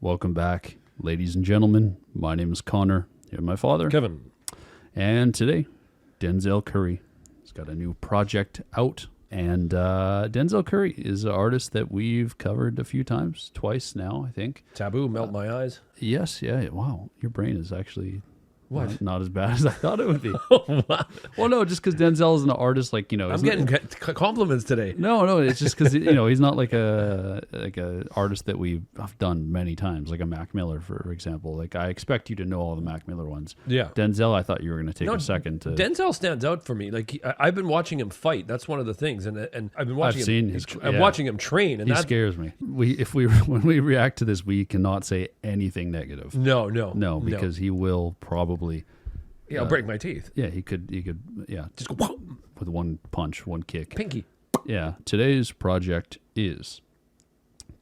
Welcome back, ladies and gentlemen. My name is Connor. You're my father, Kevin. And today, Denzel Curry has got a new project out. And Denzel Curry is an artist that we've covered a few times, twice now, I think. Taboo, Melt My Eyes. Yes, yeah. Wow, your brain is actually... What? Not as bad as I thought it would be. Well, no, just because Denzel is an artist, like, you know. I'm getting compliments today. No, it's just because, you know, he's not like a artist that we've done many times, like a Mac Miller, for example. Like, I expect you to know all the Mac Miller ones. Yeah. Denzel, I thought you were going to take a second to... Denzel stands out for me. Like, I've been watching him fight. That's one of the things. And I've been watching I'm watching him train. And he scares me. When we react to this, we cannot say anything negative. No, because he will probably... Yeah, I'll break my teeth. Yeah, he could, just go whoa, with one punch, one kick. Pinky. Yeah, today's project is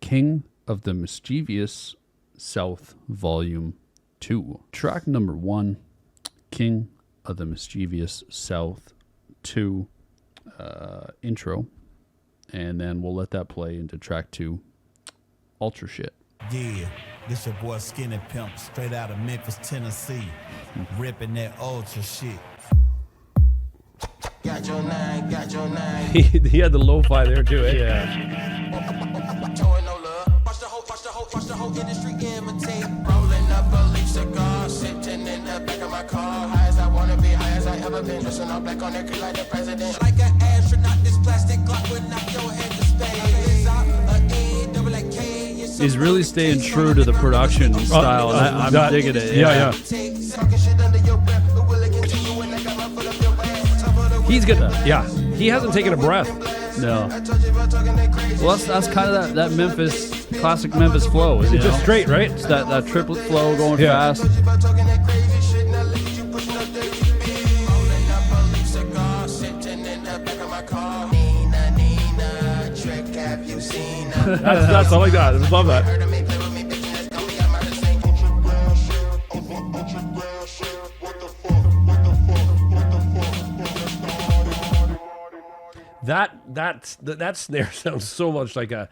King of the Mischievous South Volume 2. Track number 1, King of the Mischievous South 2 intro. And then we'll let that play into track 2, Ultra Shit. Yeah, this your boy Skinny Pimp, straight out of Memphis, Tennessee, ripping that ultra shit. Got your nine, got your nine. He had the lo-fi there too, eh? Yeah. Showing no love. Watch the whole industry imitate. Rolling up a leaf cigar, sitting in the back of my car. High as I wanna be, high as I ever been. Dressing all black on that creek like the president. Like an astronaut, this plastic Glock would knock your head to space. He's really staying true to the production style. I'm digging it. Yeah. He's good. Yeah, he hasn't taken a breath. No. Well, that's kind of that Memphis, classic Memphis flow. It's just straight, right? It's that triplet flow going fast. That's all I got. I love that. That snare sounds so much like a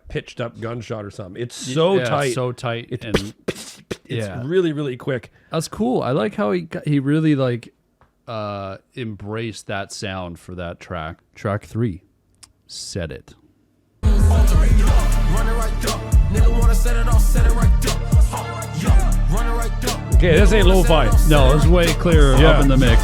pitched up gunshot or something. It's so tight. So tight. It's really, really quick. That's cool. I like how he really like embraced that sound for that track. Track 3, Set It. Okay, this ain't lo-fi. No, it's way clearer up in the mix.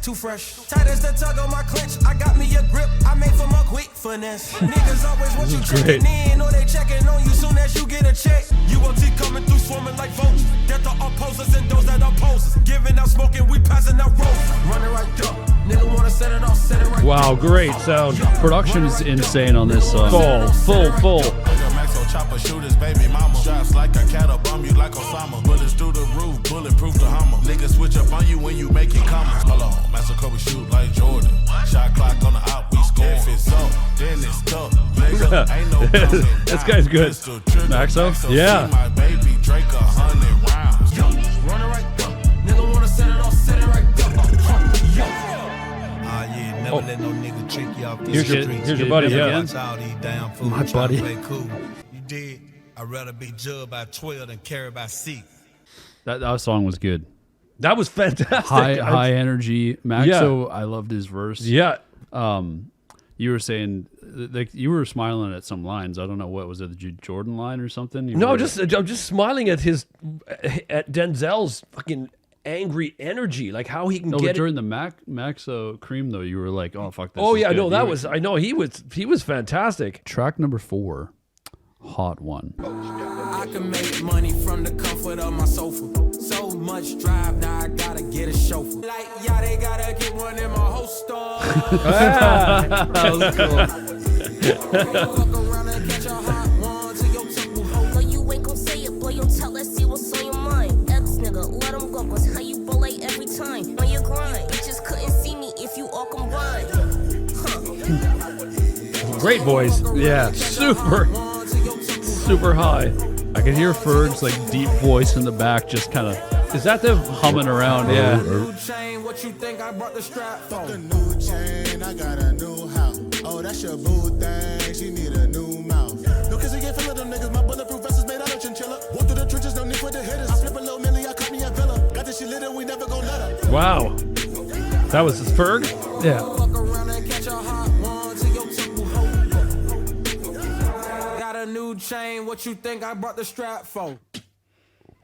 Too fresh. Tight as the tug on my clench. I got me a grip. I made for my quick finesse. Niggas always want you checking in, or they checking on you soon as you get a check. You will see coming through swarming like vultures. Get the opposers and those that oppose us. Giving out smoking, we passing out roads. Running right up. Nigga wanna set it off, set it right. Wow, great sound. Production is insane on this song. Full. Maxo chopper shooters, baby mama. Straps like a cattle, bomb you like Osama. Bullets through the roof, bulletproof the Hummer. Niggas switch up on you when you make it come. Hold on, Maxo Kobe shoot like Jordan. Shot clock on the out, we score. If it's up, then it's tough. Nigga, ain't no This guy's good. Maxo? Yeah. My baby Drake 100 rounds. Running right up. Nigga wanna set it off, set it right up. Yeah, never let no nigga trick you off these Here's streets. your buddy, yeah. Watch all these damn fools My buddy. play cool. You did. I'd rather be judged by 12 than carried by 6. That song was good. That was fantastic. High energy. Maxo, I loved his verse. Yeah. You were saying, like, you were smiling at some lines. I don't know, what was it, the Jordan line or something? No, I'm just smiling at Denzel's fucking angry energy, like how he can get during it. the Maxo Kream though. You were like, oh fuck this. Oh is yeah, good. no, that was. I know he was fantastic. Track number 4, Hot One. I can make money from the comfort of my sofa. So much drive, now I gotta get a chauffeur. Like, yeah, they gotta get one in my holster. That was cool. Fuck around and catch a hot one to your temple hole. No, you ain't gon' say it, boy. You tell us, see what's on your mind. Ex nigga, let him go, cause how you bullet every time. On your grind, bitches couldn't see me if you all combined. Great voice. Yeah, super high. I could hear Ferg's like deep voice in the back, just kind of. Is that the humming around? Yeah. New chain, what you think I brought the strap for? Fuck a new chain, I got a new house. Oh, that's your boo thing, she need a new mouth. Wow. That was Ferg? Yeah. Fuck around and catch a hot one to your temple hoe. Got a new chain, what you think I brought the strap for?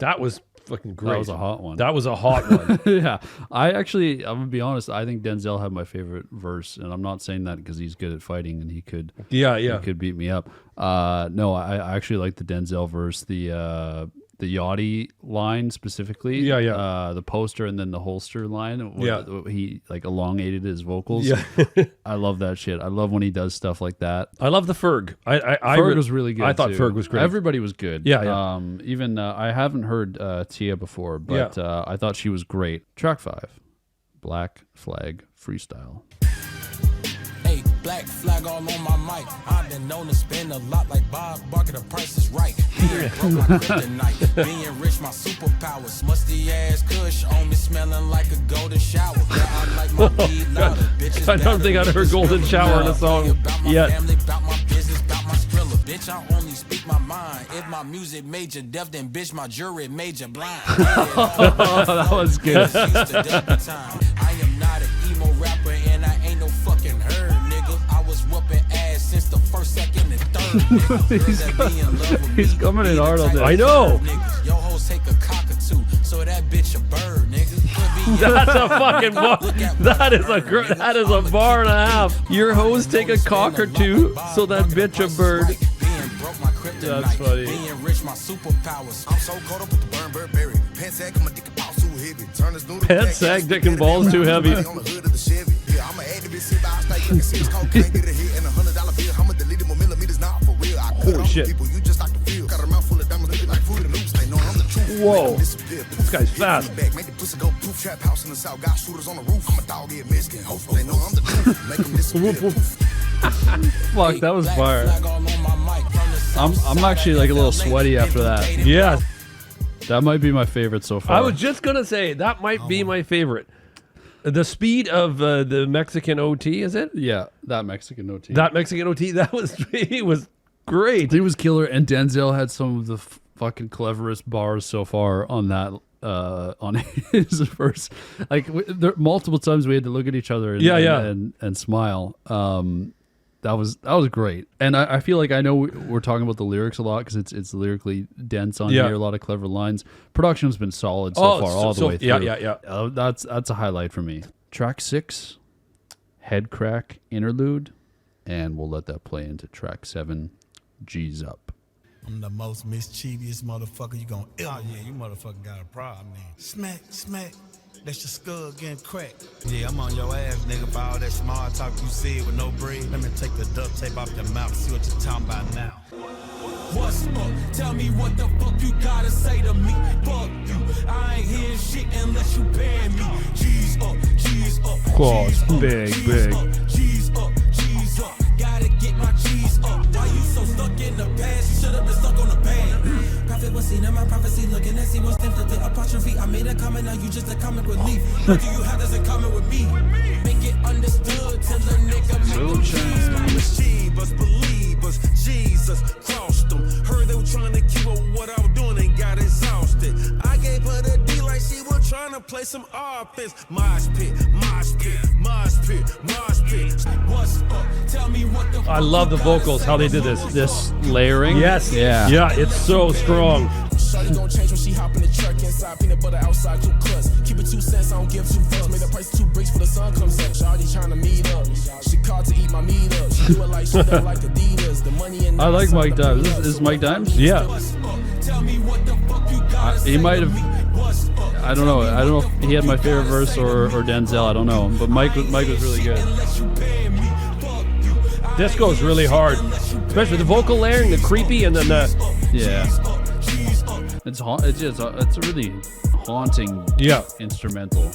That was fucking great. That was a hot one. That was a hot one. Yeah. I'm gonna be honest, I think Denzel had my favorite verse, and I'm not saying that because he's good at fighting and he could Yeah. he could beat me up. No, I actually like the Denzel verse, the Yachty line specifically. Yeah. The poster and then the holster line. Yeah. He like elongated his vocals. Yeah. I love that shit. I love when he does stuff like that. I love the Ferg. Ferg was really good. I thought too. Ferg was great. Everybody was good. Yeah. Even I haven't heard Tia before, but I thought she was great. Track 5, Black Flag Freestyle. Hey, black flag all on my mic. I've been known to spend a lot like Bob Barker, the price is right. Being broke, my kryptonite. Being rich, my superpowers. Musty ass kush on me, smelling like a golden shower. Yeah, I like my weed louder. Bitches I don't think I'd heard golden shower in a song about my yet. family, about my business, about my skrilla. Bitch, I only speak my mind. If my music made you deaf, then bitch, my jury made you blind. That was good. I am not an emo rapper and I ain't no fucking herd, nigga. I was whooping ass since the first, second, and third, nigga. He's coming in hard on this. I know. Yo hoes take a cockatoo, so that bitch a bird, nigga. That's a fucking bar. That is a bar and a half. Your hoes take a cock or two, so that bitch a bird. That's funny. Being rich, my superpowers. I'm so caught up with the burn bird berry. Pants sag, my dick and balls too heavy. Turn this noodle Pants sag, dick and balls too heavy. On the hood of the Chevy. Yeah, I'm an activist, sit by, I stay looking serious. Can't get a hit and $100 bill. I'ma delete it more millimeters, not for real. I put it on shit. people, you just like to feel. Got a mouth full of diamonds, looking like food and loops. They know I'm the truth. Whoa. This guy's fast. Back, make the pussy go poof. Trap house in the south, got shooters on the roof. I'm a dog, yeah, Mexican. Hopefully they know I'm the truth. Make them disappear. Fuck, that was fire. I'm actually like a little sweaty after that. Yeah. That might be my favorite so far. I was just going to say, that might be my favorite. The speed of the Mexican OT, is it? Yeah, that Mexican OT. That Mexican OT, he was great. He was killer, and Denzel had some of the fucking cleverest bars so far on that. On his verse, like there, multiple times we had to look at each other and smile. That was great, and I feel like I know we're talking about the lyrics a lot because it's lyrically dense on here. A lot of clever lines. Production's been solid so far, all the way through. Yeah. That's a highlight for me. Track 6, HEADCRACK Interlude, and we'll let that play into track 7, G's Up. I'm the most mischievous motherfucker you gon' ever. Oh yeah, you motherfucker got a problem then. Smack, smack. That's your skull getting cracked. Yeah, I'm on your ass, nigga, for all that smart talk you said with no bread. Let me take the duct tape off your mouth, see what you're talking about now. What's up? Tell me what the fuck you gotta say to me. Fuck you. I ain't hearing shit unless you pay me. G's up, G's up. Course, G's up, big, G's big. Up, G's up, G's up. Gotta get my cheese up. Why you so stuck in the past? You should've been stuck on the bag. Prophet was seen in my prophecy, looking at see what's tempted the apostrophe. I made a comment, now you just a comic relief. What do you have that's in common with me? Make it understood till a nigga make them cheese. My mischievous believers, Jesus crossed them. Heard they were trying to keep up what I was doing and got exhausted. I gave her the D like she was trying to play some offense. Mosh pit, mosh pit, mosh pit, mosh pit. What's up? Tell me what the I love the vocals, how they did this Layering? Yes. Yeah. Yeah, it's so strong. Shawty gon' change when she hop in the truck. Inside peanut butter, outside you cuss. Keep it 2 cents, I don't give 2 fucks. Made the price 2 bricks for the sun comes up. Shawty tryna meet up. She called to eat my meat up. She do it like she don't like Adidas. The money in I like Mike Dimes. Is Mike Dimes? Yeah. Tell me what the fuck you gotta He say might to have. me. What's up? I don't know. I don't know if he had my favorite verse or Denzel. I don't know. But Mike was really good. Unless you pay me. Fuck you. This goes really hard. Especially the vocal layering, the creepy, and then the... Yeah. It's a really haunting instrumental.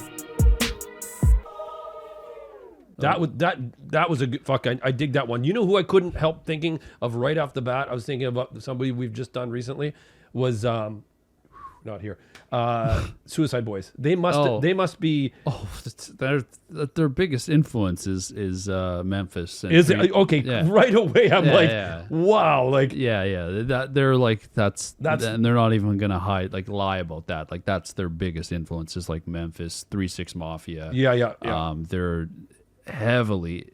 That was a good fuck. I dig that one. You know who I couldn't help thinking of right off the bat? I was thinking about somebody we've just done recently. Was now not here. Suicide Boys. They must be. Oh, their biggest influence is Memphis. And Is it okay? Yeah. Right away, I'm like, yeah. wow, like Yeah. They're like that's and they're not even gonna lie about that. Like that's their biggest influences, like Memphis, 3 6 Mafia. Yeah. They're heavily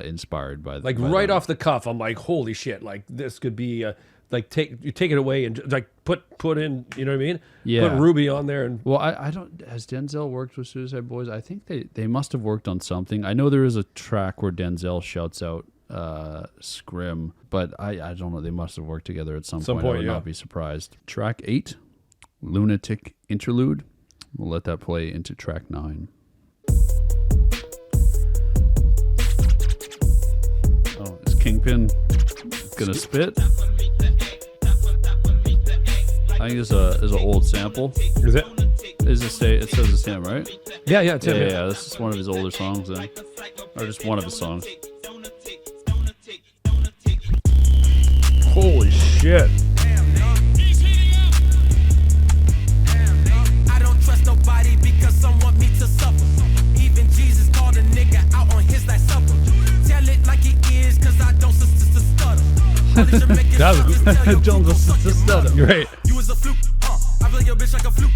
inspired by Like by right them. off the cuff, I'm like, holy shit! Like this could be like take it away and like put in, you know what I mean? Yeah. Put Ruby on there and Well, I don't. Has Denzel worked with Suicide Boys? I think they must have worked on something. I know there is a track where Denzel shouts out Scrim, but I don't know. They must have worked together at some point. I would not be surprised. Track 8, Lunatic Interlude. We'll let that play into track 9. Oh, is Kingpin gonna spit? I think it's an old sample. is it? It says it's him, right? Yeah, it's him. Yeah, this is one of his older songs then. Or just one of his songs. Holy shit! I don't trust nobody because some want me to suffer. Even Jesus called a nigga out on his last supper. Tell it like it is, cause I don't stutter. That was great. You was a fluke, I play your bitch like a fluke,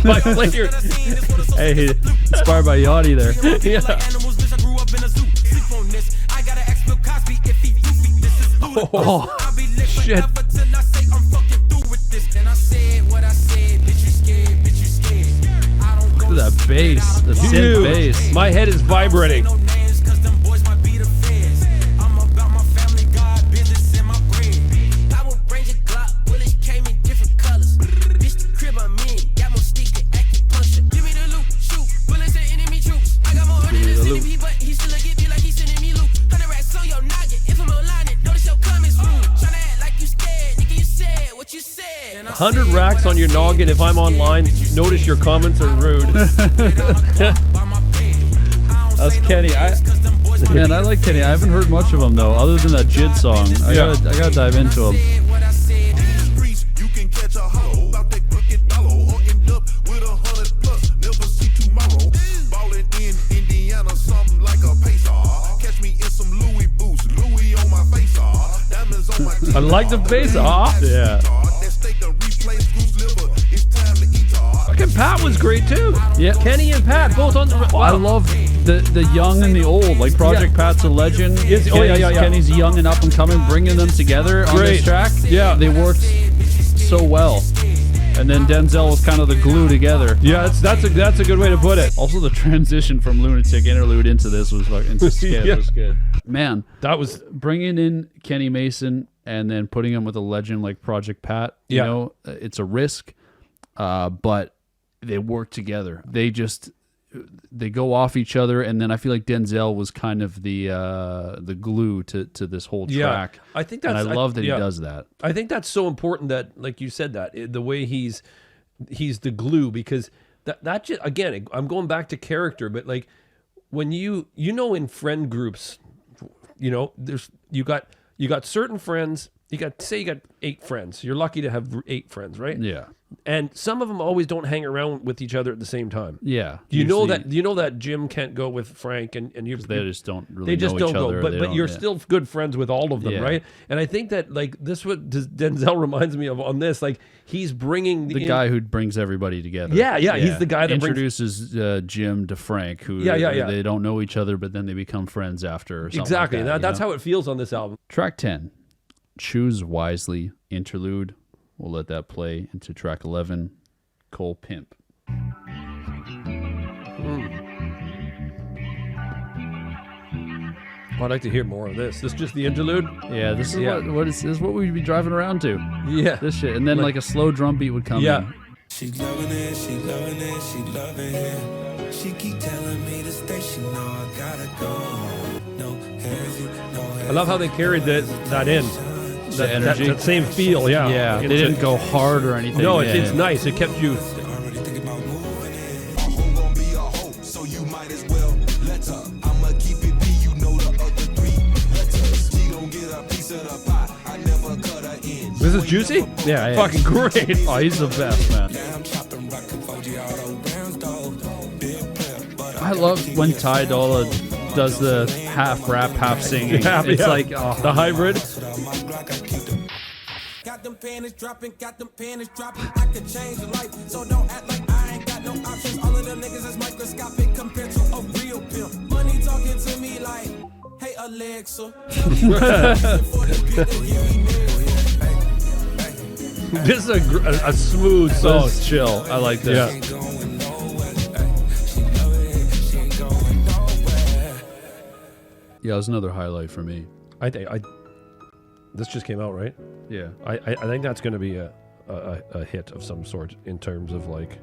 My player. Hey, inspired by Yachty there. Yeah. animals, bitch, I grew up in a zoo. Sleep on this. I gotta ask Bill Cosby if he goofy. This is ludicrous. I'll be lit shit. forever till I say I'm fucking through with this. And I said what I said, bitch, you scared, bitch, you scared. I don't go Look at that bass, the synth Dude, bass. my head is vibrating. no names, cause them boys might be the feds. I'm about my family, God, business, and my bread. I will bring your Glock, bullets came in different colors. Bitch, the crib I'm in, got more stick and acupuncture. Give me the loot, shoot, bullets and enemy troops. I got more than a centipede, but he still get me like he's sending me loot. 100 racks on your noggin, if I'm online, notice your comments rude. Tryna act like you scared, nigga, you said what you said. 100 racks on your noggin. If I'm online, notice your comments are rude. That's Kenny. Man, I like Kenny. I haven't heard much of him though, other than that Jid song. I gotta dive into him. Streets, you can catch a hollow about that crooked dollar or end up with 100+. Never see tomorrow. Ballin' in Indiana, something like a pacer. Catch me in some Louis boots, Louis on my face. Diamonds on my teeth. I like the bass. Yeah. That steak a replace goose liver. It's time to eat. Fucking Pat was great too. Yeah. Kenny and Pat both on the. Well, I love the young and the old. Like Project Pat's a legend. Kenny's young and up and coming, bringing them together on this track. Yeah. They worked so well. And then Denzel was kind of the glue together. Yeah, that's a good way to put it. Also, the transition from Lunatic Interlude into this was into SKED Yeah. was good. Man, That was bringing in Kenny Mason and then putting him with a legend like Project Pat. You know, it's a risk, but they work together. They go off each other, and then I feel like Denzel was kind of the glue to this whole track. I think and that's. I love that he does that. I think that's so important that, like you said, that the way he's the glue, because that just, again, I'm going back to character, but like when you know in friend groups, you know, you got certain friends. You got 8 friends. You're lucky to have 8 friends, right? Yeah. And some of them always don't hang around with each other at the same time. Yeah. You know that Jim can't go with Frank, and you They just don't really they just know don't each go. other. But you're still good friends with all of them, Yeah. right? And I think that like this what Denzel reminds me of on this. Like he's bringing the guy who brings everybody together. Yeah. He's the guy that introduces Jim to Frank, who they don't know each other, but then they become friends after. Or something exactly. Like that, That's how it feels on this album. Track 10, Choose Wisely Interlude. We'll let that play into track 11, Cole Pimp. I'd like to hear more of this. This is just the interlude. Yeah, this is what we'd be driving around to. Yeah, This shit, and then like a slow drum beat would come in. She loving it, she loving it, she loving it. She keep telling me to stay, she know I gotta go. No hesitation, no hesitation. I love how they carried that in. That energy. that same feel. Yeah, Yeah, they didn't go hard or anything. No, Yeah, it's yeah. nice. It kept you. Already thinking about moving in. Who gon' be a hoe? So you might as well let her. I'ma keep it P, you know the other 3 letters. She gon' get a piece of the pie. I never cut her in. This is juicy. Yeah, Fucking great. Oh, he's the best, man. I love when Dolla does the half rap, half singing. It's like the hybrid. Got them panties dropping, I could change your life, so don't act like I ain't got no options. All of them niggas is microscopic compared to a real pimp. Money talking to me like, hey Alexa. This is a smooth song. This is chill. I like this. Yeah. Yeah, it was another highlight for me. I think this just came out, right? Yeah. I think that's going to be a hit of some sort in terms of like.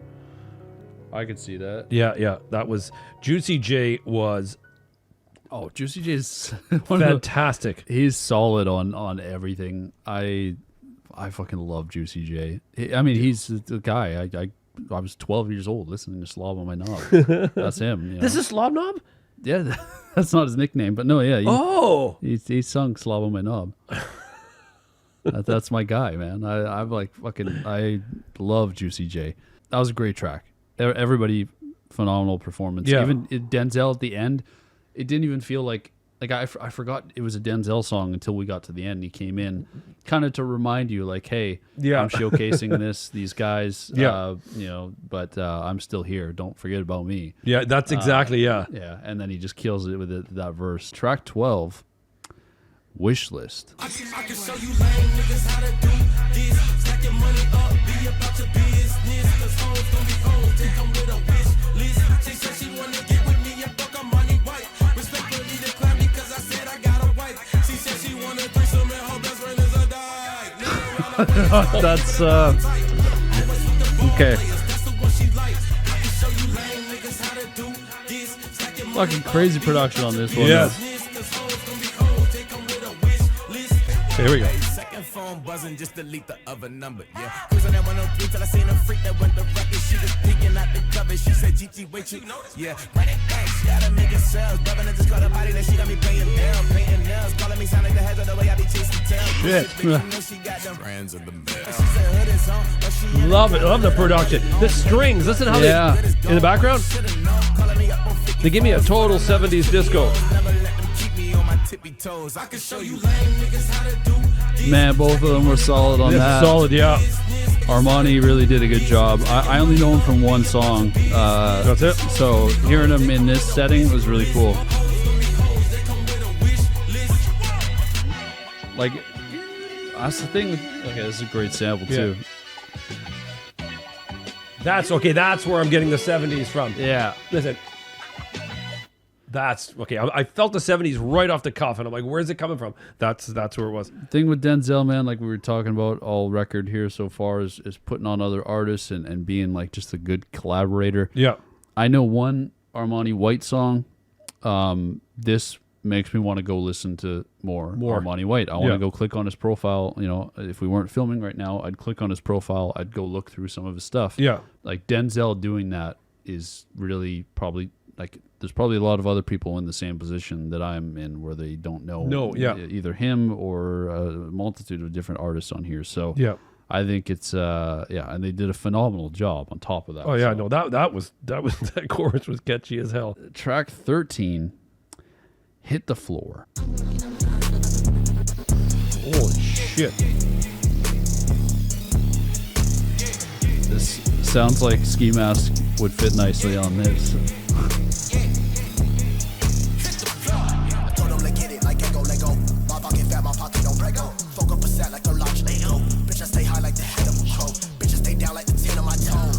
I could see that. Yeah. That was Juicy J was. Oh, Juicy J's fantastic. He's solid on everything. I fucking love Juicy J. I mean, he's the guy. I was 12 years old listening to Slob on My Knob. That's him. You know? This is Slob Knob? Yeah, that's not his nickname, but no, yeah. He sung Slob on My Knob. That's my guy, man. I'm like fucking. I love Juicy J. That was a great track. Everybody, phenomenal performance. Yeah. Even Denzel at the end, it didn't even feel like I forgot it was a Denzel song until we got to the end. He came in kind of to remind you, like, hey, I'm showcasing these guys, you know, but I'm still here. Don't forget about me. Yeah, that's exactly, Yeah, and then he just kills it with that verse. Track 12, Wishlist. I can show you lame niggas how to do this. Stack your money up, be about your business. Cause hoes gon' be hoes, they come with a wish list. She said she wanna get with me and fuck Armani white. Respectfully declined because I said I got a wife. She said she wanna threesome and her best friend is a die. That's okay. Fucking crazy production on this one. Yes. Here we go. Second phone buzzing, just delete the other number. Yeah. Cruising at 103 till I seen a freak that went the record. She was peeking out the cover. She said, GG, wait, you know. Yeah. Run it back. She gotta make it sales. Bubbing and just caught a body that she got me paying nails. Painting nails. Calling me sound like the heads of the way I be chasing tails. Shit. She got them Friends of the mail. She said, hood is on, but she Love it. Love the production. The strings. Listen how they in the background. They give me a total 70s disco. never let them keep me on my tippy toes. I can show you lame niggas how to do. Man, both of them were solid on that. Solid, yeah. Armani really did a good job. I only know him from one song. That's it. So hearing him in this setting was really cool. Like, that's the thing. Okay, this is a great sample too. That's okay. That's where I'm getting the 70s from. Yeah. Listen. That's okay. I felt the 70s right off the cuff, and I'm like, where's it coming from? That's where it was. Thing with Denzel, man, like we were talking about all record here so far, is putting on other artists and being like just a good collaborator. Yeah. I know one Armani White song. This makes me want to go listen to more Armani White. I want to go click on his profile. You know, if we weren't filming right now, I'd click on his profile. I'd go look through some of his stuff. Yeah. Like Denzel doing that is really probably like there's probably a lot of other people in the same position that I'm in where they don't know either him or a multitude of different artists on here. So I think it's and they did a phenomenal job on top of that. Oh yeah, no, that was that chorus was catchy as hell. Track 13, Hit the Floor. Holy shit. This sounds like Ski Mask would fit nicely on this.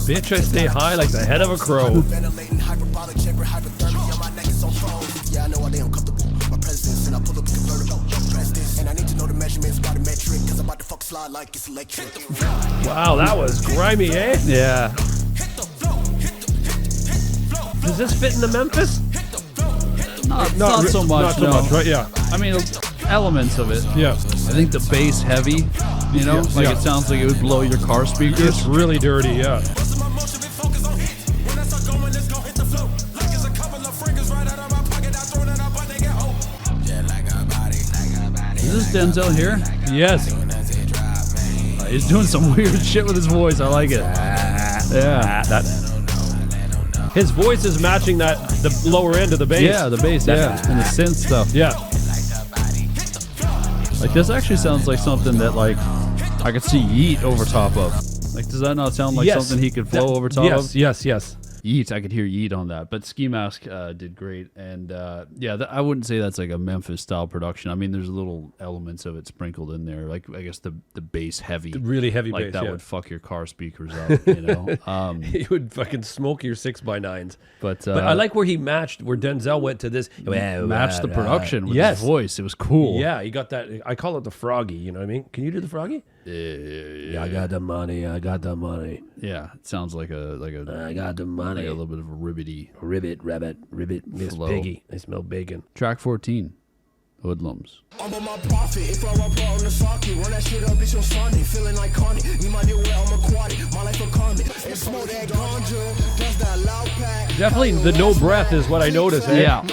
Bitch, I stay high like the head of a crow. Wow, that was grimy, eh? Yeah. Does this fit in the Memphis? Not so much. Not so much, right? Yeah. I mean, elements of it. Yeah. I think the bass heavy, you know, it sounds like it would blow your car speakers. It's really dirty, yeah. Is this Denzel here? Yes. He's doing some weird shit with his voice. I like it. Yeah. His voice is matching the lower end of the bass. Yeah, the bass, and the synth stuff. Yeah. Like this actually sounds like something that like I could see Yeet over top of. Like, does that not sound like something he could flow over top of? Yes. Yeet, I could hear Yeet on that. But Ski Mask did great. And I wouldn't say that's like a Memphis style production. I mean, there's little elements of it sprinkled in there. Like, I guess the bass heavy. The really heavy like bass, that would fuck your car speakers up, you know? He would fucking smoke your 6x9s. But I like where where Denzel went to this. Matched the production with his voice. It was cool. Yeah, he got that. I call it the Froggy, you know what I mean? Can you do the Froggy? Yeah, I got the money. Yeah, it sounds like I got the money. Like a little bit of a ribbit, Miss flow. Piggy. I smell bacon. Track 14, Hoodlums. I'm on my profit. If I run part on the socket, run that shit up, bitch, on Sunday. Feeling iconic. Need my deal where I'm aquatic. My life a comic. And smoke that ganja. Plus that loud pack. Definitely the no breath is what I noticed. Eh? Yeah,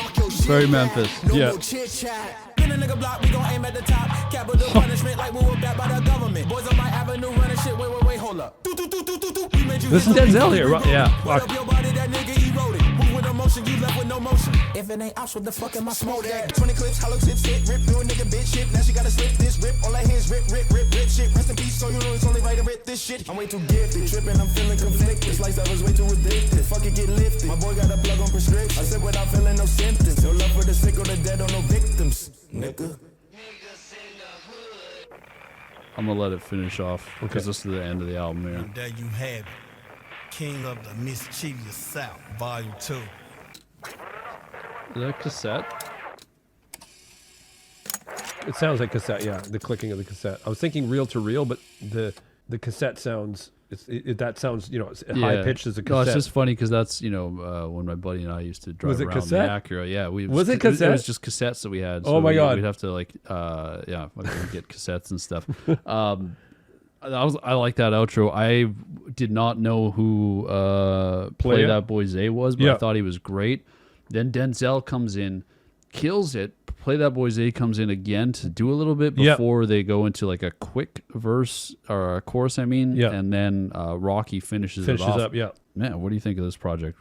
very Memphis. Yeah. Spin a nigga block, we gon' aim at the top. Capital punishment like we were backed by the government. Boys on my avenue running shit. Wait, hold up. This is Denzel here, right? Yeah. Fuck. Your body, that nigga eroded. Move with emotion, you left with no motion. If it ain't ops, what the fuck am I smoke that? 20 clips, hollow tips, hit, rip, new nigga bitch shit. Now she gotta slip this, rip, all that hands, rip shit. Rest in peace, so you know it's only right to rip this shit. I'm way too gifted, tripping, I'm feeling conflicted. This lifestyle is way too addicted. Fuck it, get lifted. My boy got a plug on prescription. I sip without feeling no symptoms. No love for the sick or the dead or no victims, nigga. I'm gonna let it finish off because this is the end of the album here. And there you have it. King of the Mischievous South, Volume 2. Is that cassette? It sounds like cassette, yeah. The clicking of the cassette. I was thinking reel to reel, but the cassette sounds. That sounds, you know, high pitched as a cassette. No, it's just funny because that's, you know, when my buddy and I used to drive around cassette? the Acura. Yeah, was it cassette? It was just cassettes that we had. So oh my god, we'd have to like, get cassettes and stuff. I like that outro. I did not know who PlayThatBoiZay was, but I thought he was great. Then Denzel comes in, kills it. PlayThatBoiZay comes in again to do a little bit before they go into like a quick verse or a chorus, and then Rocky finishes it off. Yeah. Man, what do you think of this project?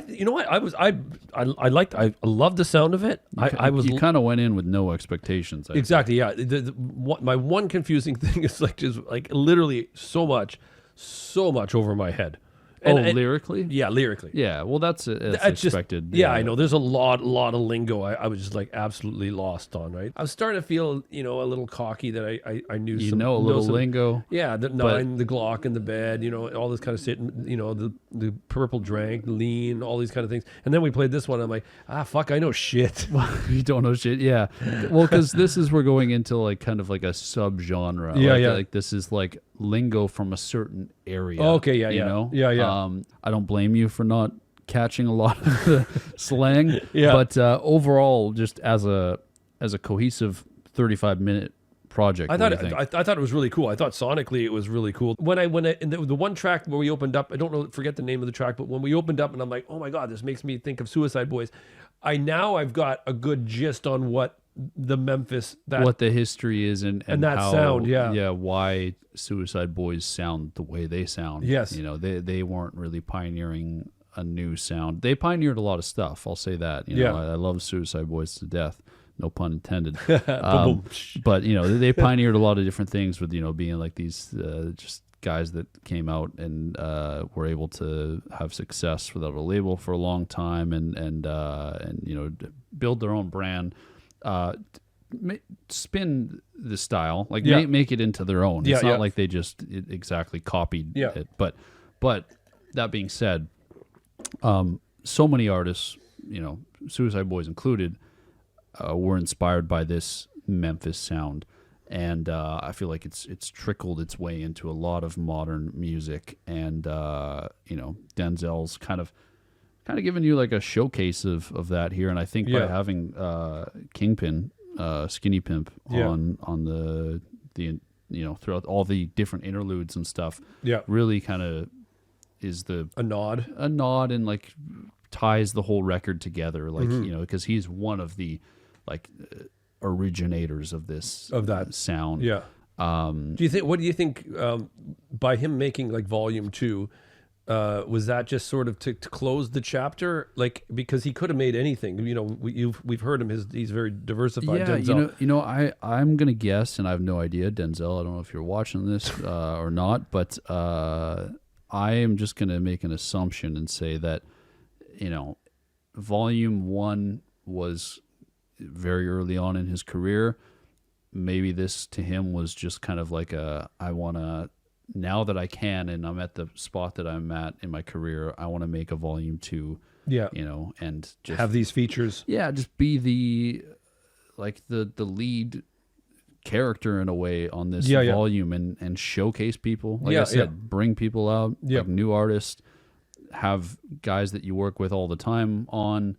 You know what? I loved the sound of it. You kind of went in with no expectations. Exactly. Yeah. My one confusing thing is just literally so much over my head. Lyrically? Yeah, lyrically. Yeah, well, that's expected. Yeah, I know. There's a lot of lingo I was just like absolutely lost on, right? I was starting to feel, a little cocky that I knew some lingo. Yeah, the nine, the Glock in the bed, all this kind of shit, the purple drank, lean, all these kind of things. And then we played this one. I'm like, fuck, I know shit. You don't know shit? Yeah. Well, because we're going into like kind of like a subgenre. Yeah, Like this is like lingo from a certain area. Okay, yeah. Yeah. I don't blame you for not catching a lot of the slang. Yeah. But overall, just as a cohesive 35-minute project, I thought it was really cool. I thought sonically it was really cool. When in the one track where we opened up, I don't know, forget the name of the track, but when we opened up and I'm like, oh my god, this makes me think of Suicide Boys. I've got a good gist on what the Memphis what the history is and that how, sound, why Suicide Boys sound the way they sound. Yes, they weren't really pioneering a new sound. They pioneered a lot of stuff. I'll say that. I love Suicide Boys to death. No pun intended. But they pioneered a lot of different things with being like these just guys that came out and were able to have success without a label for a long time and build their own brand. Spin the style, make it into their own. It's not like they just exactly copied it. But that being said, so many artists, Suicide Boys included, were inspired by this Memphis sound, and I feel like it's trickled its way into a lot of modern music. And Denzel's kind of giving you like a showcase of that here, and I think by having Kingpin, Skinny Pimp on the throughout all the different interludes and stuff, really kind of is a nod and like ties the whole record together, like because he's one of the originators of that sound. What do you think by him making like Volume 2? Was that just sort of to close the chapter? Like, because he could have made anything. You know, we've heard him. He's very diversified. Yeah, Denzel. I'm gonna guess, and I have no idea, Denzel. I don't know if you're watching this or not, but I am just gonna make an assumption and say that, you know, Volume 1 was very early on in his career. Maybe this to him was just kind of like I want to, now that I can and I'm at the spot that I'm at in my career, I want to make a Volume 2. Yeah. You know, and just have these features. Yeah, just be the lead character in a way on this volume and showcase people. Like I said, bring people out, like new artists, have guys that you work with all the time on,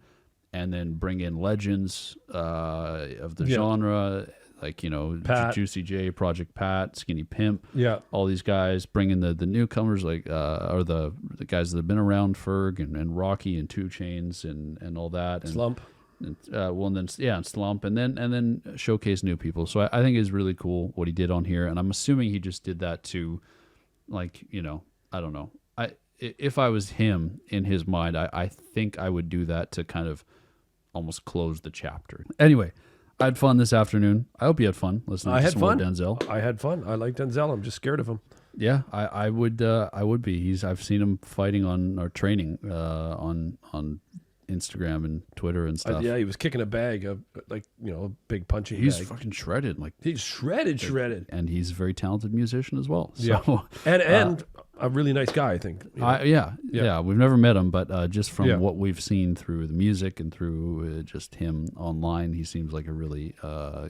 and then bring in legends of the genre, like, you know, Juicy J, Project Pat, Skinny Pimp, all these guys. Bring in the newcomers, like or the guys that have been around, Ferg and Rocky and 2 Chainz and all that, and Slump. And, and Slump, and then showcase new people. So I think it's really cool what he did on here, and I'm assuming he just did that to, like, you know, I don't know. If I was him, in his mind, I think I would do that to kind of almost close the chapter. Anyway, I had fun this afternoon. I hope you had fun listening to some more Denzel. I had fun. I like Denzel. I'm just scared of him. Yeah, I would be. I've seen him fighting on or training on Instagram and Twitter and stuff. Yeah, he was kicking a bag of, like, you know, a big punching He's bag. fucking shredded. Like, he's shredded. And he's a very talented musician as well. So, yeah. And a really nice guy, I think. You know? Yeah. We've never met him, but just from what we've seen through the music and through just him online, he seems like a really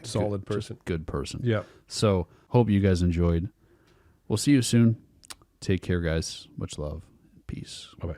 solid person. Good person. Yeah. So hope you guys enjoyed. We'll see you soon. Take care, guys. Much love. Peace. Bye-bye.